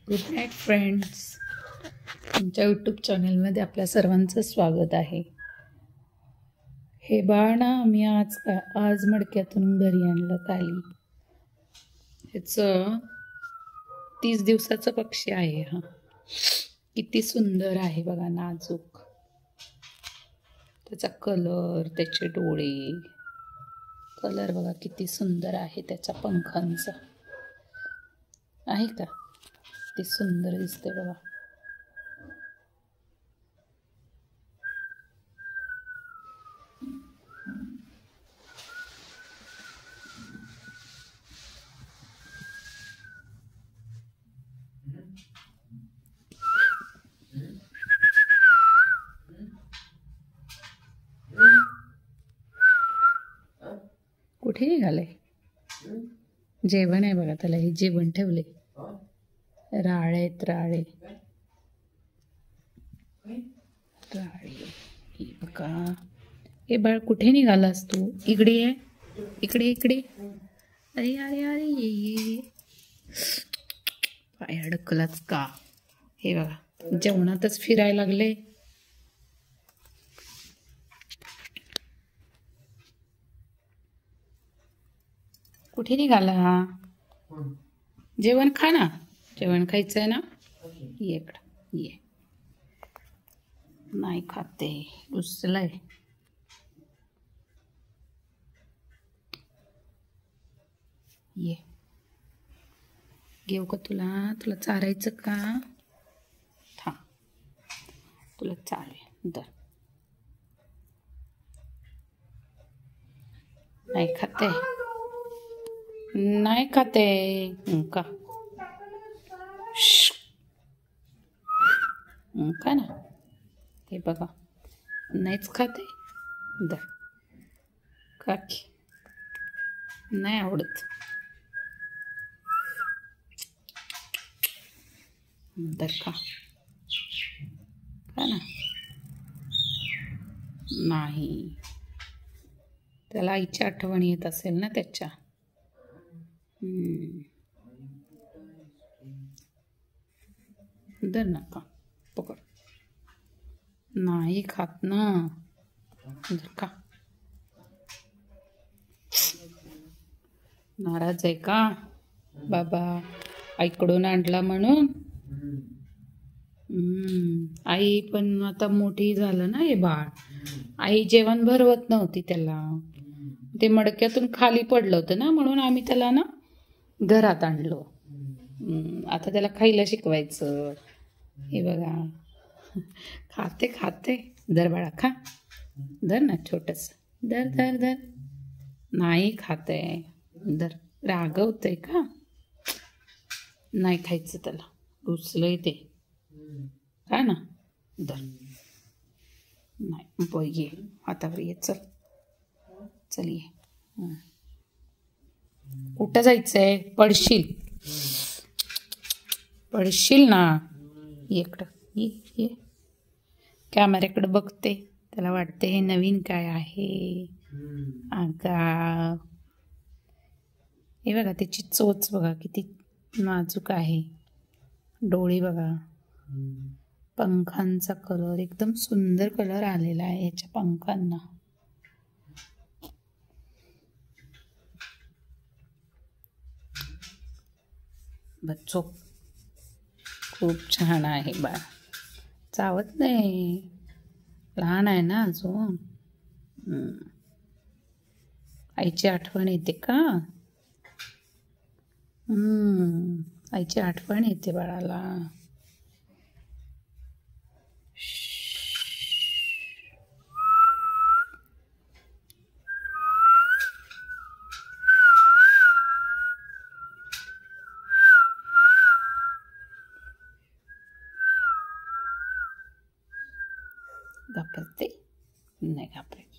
Good night friends. तुमच्या YouTube चॅनलमध्ये आपल्या सर्वांचं स्वागत आहे. हे बाळ ना मी आज मडक्यातून घरी आणलं खाली. ह्याचं 30 दिवसाचं पक्षी आहे. हा किती सुंदर आहे बघा, नाजूक. त्याचा कलर, त्याचे डोळे, कलर बघा किती सुंदर आहे. त्याच्या पंखांचा आहे का, ते सुंदर दिसते बघा. कुठे निघाले? जेवण आहे बघा, त्याला हे जेवण ठेवले. राळेत राळे राळे. हे बघा, हे बाळ कुठे निघालास तू? इकडे ये, इकडे इकडे. अरे अरे अरे ये पाय अडकलाच का? हे बघा जेवणातच फिरायला लागले. कुठे निघाला? जेवण खा ना, जेवण खायचं आहे ना. ये इकडं ये. नाही खाते, रुसलंय. ये घेऊ का तुला? तुला चारायचं का? थांब, तुला चारे दर. नाही खाते, नाही खाते का? का ना, हे बघा नाहीच खाते. दर काकी, नाही आवडत. दर का ना. नाही, त्याला आईची आठवण येत असेल ना त्याच्या. दर नका, पकड. नाही खात ना. दर का. नाराज आहे का बाबा? आईकडून आणला म्हणून. आई पण आता मोठी झालं ना हे बाळ. आई जेवण भरवत नव्हती त्याला. ते मडक्यातून खाली पडलं होतं ना, म्हणून आम्ही त्याला ना घरात आणलो. आता त्याला खायला शिकवायचं. हे बघा खाते खाते. दर बाळा खा, दर ना छोटस. दर दर दर. नाही खाते. दर. रागवतंय का? नाही खायचं त्याला, रुसलंय ते का ना. दर. नाही ये हातावर ये. चल चल ये. कुठं जायचंय? पडशील, पडशील ना. इकडं ये ये. कॅमेऱ्याकडे बघते, त्याला वाटते हे नवीन काय आहे. आगा, हे बघा त्याची चोच बघा किती नाजूक आहे. डोळे बघा, पंखांचा कलर एकदम सुंदर कलर आलेला आहे याच्या पंखांना. बच्चो खूप छान आहे बाळ. चावत नाही, लहान आहे ना अजून. आईची आठवण येते का? आईची आठवण येते बाळाला. घाबरते? नाही घाबरायची.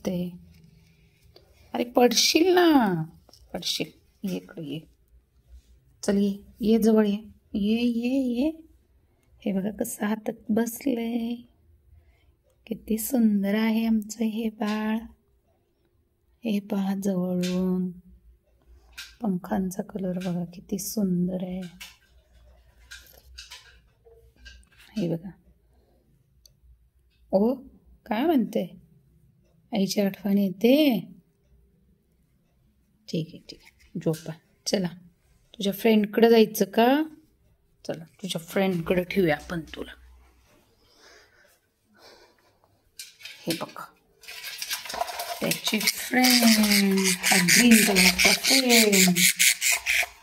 करते. अरे पडशील ना, पडशील. ये इकडे ये. चल ये, ये जवळ ये. ये ये ये. हे बघा कसं हातात बसलंय. किती सुंदर आहे आमचं हे बाळ. हे पहा जवळून. पंखांचा कलर बघा किती सुंदर आहे. हे बघा. ओ काय म्हणते? आईची आठवण येते. ठीक आहे ठीक आहे, झोपा. चला तुझ्या फ्रेंडकडे जायचं का? चला तुझ्या फ्रेंडकडे ठेवूया आपण तुला. हे बघा त्याची फ्रेंड, ग्रीन कलरचा फ्रेंड.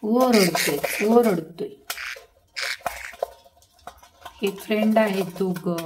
ओरडतोय ओरडतोय. हे फ्रेंड आहे तू ग.